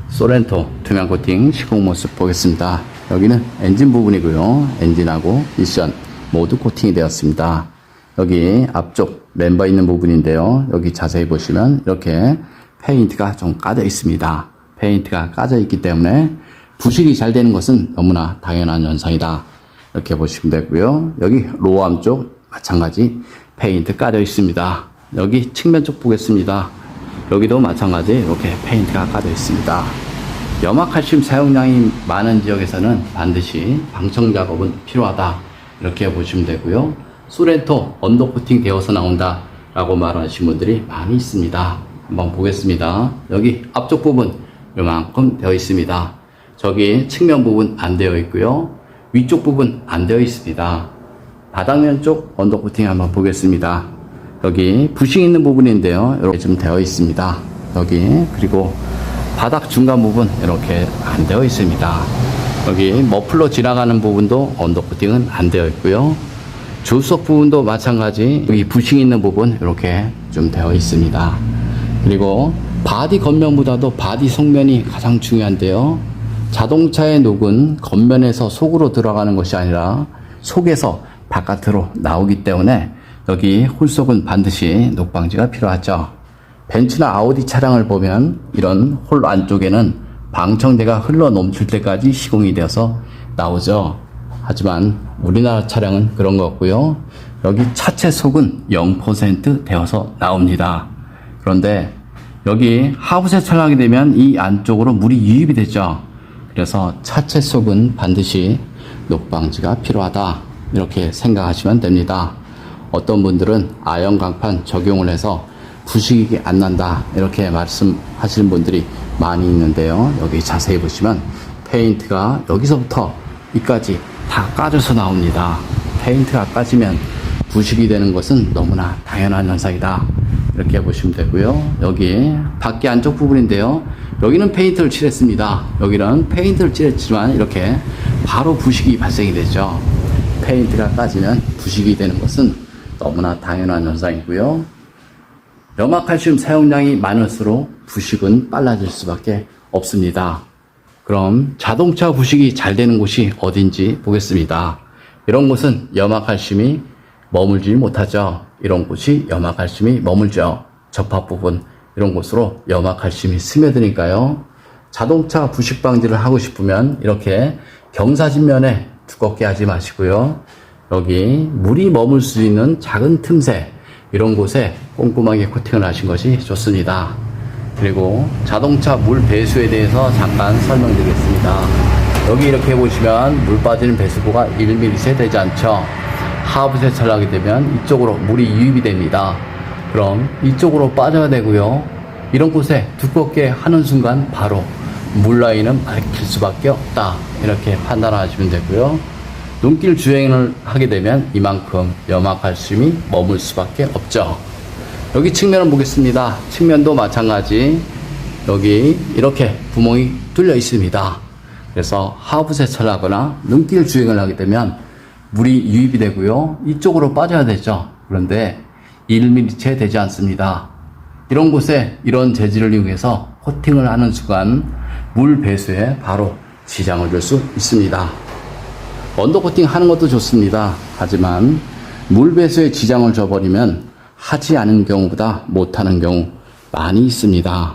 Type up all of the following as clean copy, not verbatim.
소렌토 투명 코팅 시공 모습 보겠습니다. 여기는 엔진 부분이고요. 엔진하고 미션 모두 코팅이 되었습니다. 여기 앞쪽 멤버 있는 부분인데요. 여기 자세히 보시면 이렇게 페인트가 좀 까져 있습니다. 페인트가 까져 있기 때문에 부식이 잘 되는 것은 너무나 당연한 현상이다. 이렇게 보시면 되고요. 여기 로암 쪽 마찬가지 페인트 까져 있습니다. 여기 측면 쪽 보겠습니다. 여기도 마찬가지 이렇게 페인트가 까져 있습니다. 염화칼슘 사용량이 많은 지역에서는 반드시 방청 작업은 필요하다. 이렇게 보시면 되고요. 소렌토 언더코팅 되어서 나온다 라고 말하시는 분들이 많이 있습니다. 한번 보겠습니다. 여기 앞쪽 부분 이만큼 되어 있습니다. 저기 측면 부분 안 되어 있고요. 위쪽 부분 안 되어 있습니다. 바닥면 쪽 언더코팅 한번 보겠습니다. 여기 부식 있는 부분인데요. 이렇게 좀 되어 있습니다. 여기 그리고 바닥 중간 부분 이렇게 안 되어 있습니다. 여기 머플러 지나가는 부분도 언더코팅은 안 되어 있고요. 조수석 부분도 마찬가지 여기 부식 있는 부분 이렇게 좀 되어 있습니다. 그리고 바디 겉면보다도 바디 속면이 가장 중요한데요. 자동차의 녹은 겉면에서 속으로 들어가는 것이 아니라 속에서 바깥으로 나오기 때문에 여기 홀속은 반드시 녹방지가 필요하죠. 벤츠나 아우디 차량을 보면 이런 홀 안쪽에는 방청대가 흘러 넘칠 때까지 시공이 되어서 나오죠. 하지만 우리나라 차량은 그런 거 없고요. 여기 차체 속은 0% 되어서 나옵니다. 그런데 여기 하부 세차를 하게 되면 이 안쪽으로 물이 유입이 되죠. 그래서 차체 속은 반드시 녹방지가 필요하다. 이렇게 생각하시면 됩니다. 어떤 분들은 아연 강판 적용을 해서 부식이 안 난다. 이렇게 말씀하시는 분들이 많이 있는데요. 여기 자세히 보시면 페인트가 여기서부터 여기까지 다 까져서 나옵니다. 페인트가 까지면 부식이 되는 것은 너무나 당연한 현상이다. 이렇게 보시면 되고요. 여기 바퀴 안쪽 부분인데요. 여기는 페인트를 칠했습니다. 여기는 페인트를 칠했지만 이렇게 바로 부식이 발생이 되죠. 페인트가 까지면 부식이 되는 것은 너무나 당연한 현상이고요. 염화칼슘 사용량이 많을수록 부식은 빨라질 수밖에 없습니다. 그럼 자동차 부식이 잘 되는 곳이 어딘지 보겠습니다. 이런 곳은 염화칼슘이 머물지 못하죠. 이런 곳이 염화칼슘이 머물죠. 접합 부분 이런 곳으로 염화칼슘이 스며드니까요. 자동차 부식 방지를 하고 싶으면 이렇게 경사진면에 두껍게 하지 마시고요. 여기 물이 머물 수 있는 작은 틈새 이런 곳에 꼼꼼하게 코팅을 하신 것이 좋습니다. 그리고 자동차 물 배수에 대해서 잠깐 설명드리겠습니다. 여기 이렇게 보시면 물 빠지는 배수구가 1mm 되지 않죠. 하부 세차를 하게 되면 이쪽으로 물이 유입이 됩니다. 그럼 이쪽으로 빠져야 되고요. 이런 곳에 두껍게 하는 순간 바로 물 라인은 막힐 수밖에 없다. 이렇게 판단하시면 되고요. 눈길 주행을 하게 되면 이만큼 염화칼슘이 머물 수밖에 없죠. 여기 측면을 보겠습니다. 측면도 마찬가지 여기 이렇게 구멍이 뚫려 있습니다. 그래서 하부 세차를 하거나 눈길 주행을 하게 되면 물이 유입이 되고요. 이쪽으로 빠져야 되죠. 그런데 1mm 채 되지 않습니다. 이런 곳에 이런 재질을 이용해서 코팅을 하는 순간 물 배수에 바로 지장을 줄 수 있습니다. 언더코팅 하는 것도 좋습니다. 하지만 물 배수에 지장을 줘버리면 하지 않은 경우보다 못하는 경우 많이 있습니다.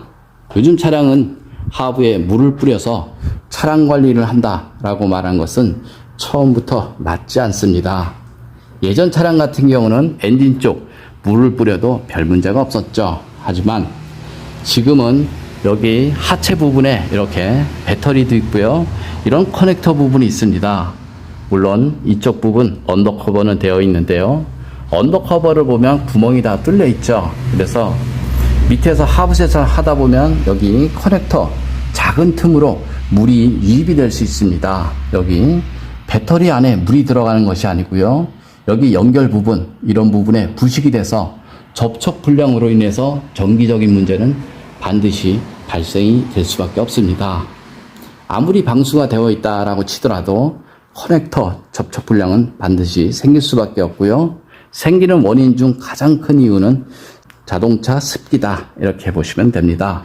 요즘 차량은 하부에 물을 뿌려서 차량 관리를 한다라고 말한 것은 처음부터 맞지 않습니다. 예전 차량 같은 경우는 엔진 쪽 물을 뿌려도 별 문제가 없었죠. 하지만 지금은 여기 하체 부분에 이렇게 배터리도 있고요. 이런 커넥터 부분이 있습니다. 물론 이쪽 부분 언더커버는 되어 있는데요. 언더커버를 보면 구멍이 다 뚫려 있죠. 그래서 밑에서 하부 세차를 하다 보면 여기 커넥터 작은 틈으로 물이 유입이 될 수 있습니다. 여기 배터리 안에 물이 들어가는 것이 아니고요. 여기 연결 부분 이런 부분에 부식이 돼서 접촉 불량으로 인해서 정기적인 문제는 반드시 발생이 될 수밖에 없습니다. 아무리 방수가 되어 있다라고 치더라도 커넥터 접촉 불량은 반드시 생길 수밖에 없고요. 생기는 원인 중 가장 큰 이유는 자동차 습기다. 이렇게 보시면 됩니다.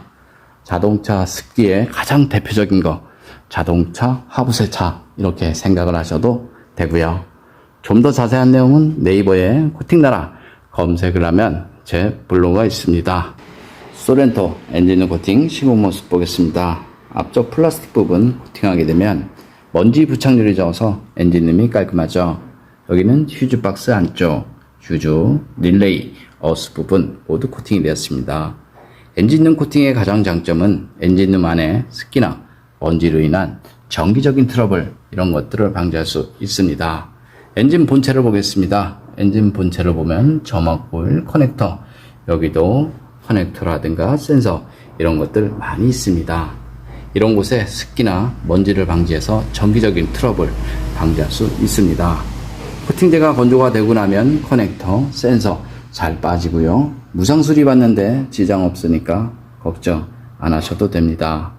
자동차 습기에 가장 대표적인 거 자동차 하부세차 이렇게 생각을 하셔도 되고요. 좀 더 자세한 내용은 네이버에 코팅나라 검색을 하면 제 블로그가 있습니다. 소렌토 엔진 코팅 시공 모습 보겠습니다. 앞쪽 플라스틱 부분 코팅하게 되면 먼지 부착률이 적어서 엔진룸이 깔끔하죠. 여기는 휴즈 박스 안쪽, 휴즈, 릴레이, 어스 부분 모두 코팅이 되었습니다. 엔진룸 코팅의 가장 장점은 엔진룸 안에 습기나 먼지로 인한 정기적인 트러블 이런 것들을 방지할 수 있습니다. 엔진 본체를 보겠습니다. 엔진 본체를 보면 점막 오일 커넥터, 여기도 커넥터라든가 센서 이런 것들 많이 있습니다. 이런 곳에 습기나 먼지를 방지해서 정기적인 트러블 방지할 수 있습니다. 코팅제가 건조가 되고 나면 커넥터, 센서 잘 빠지고요. 무상 수리 받는데 지장 없으니까 걱정 안 하셔도 됩니다.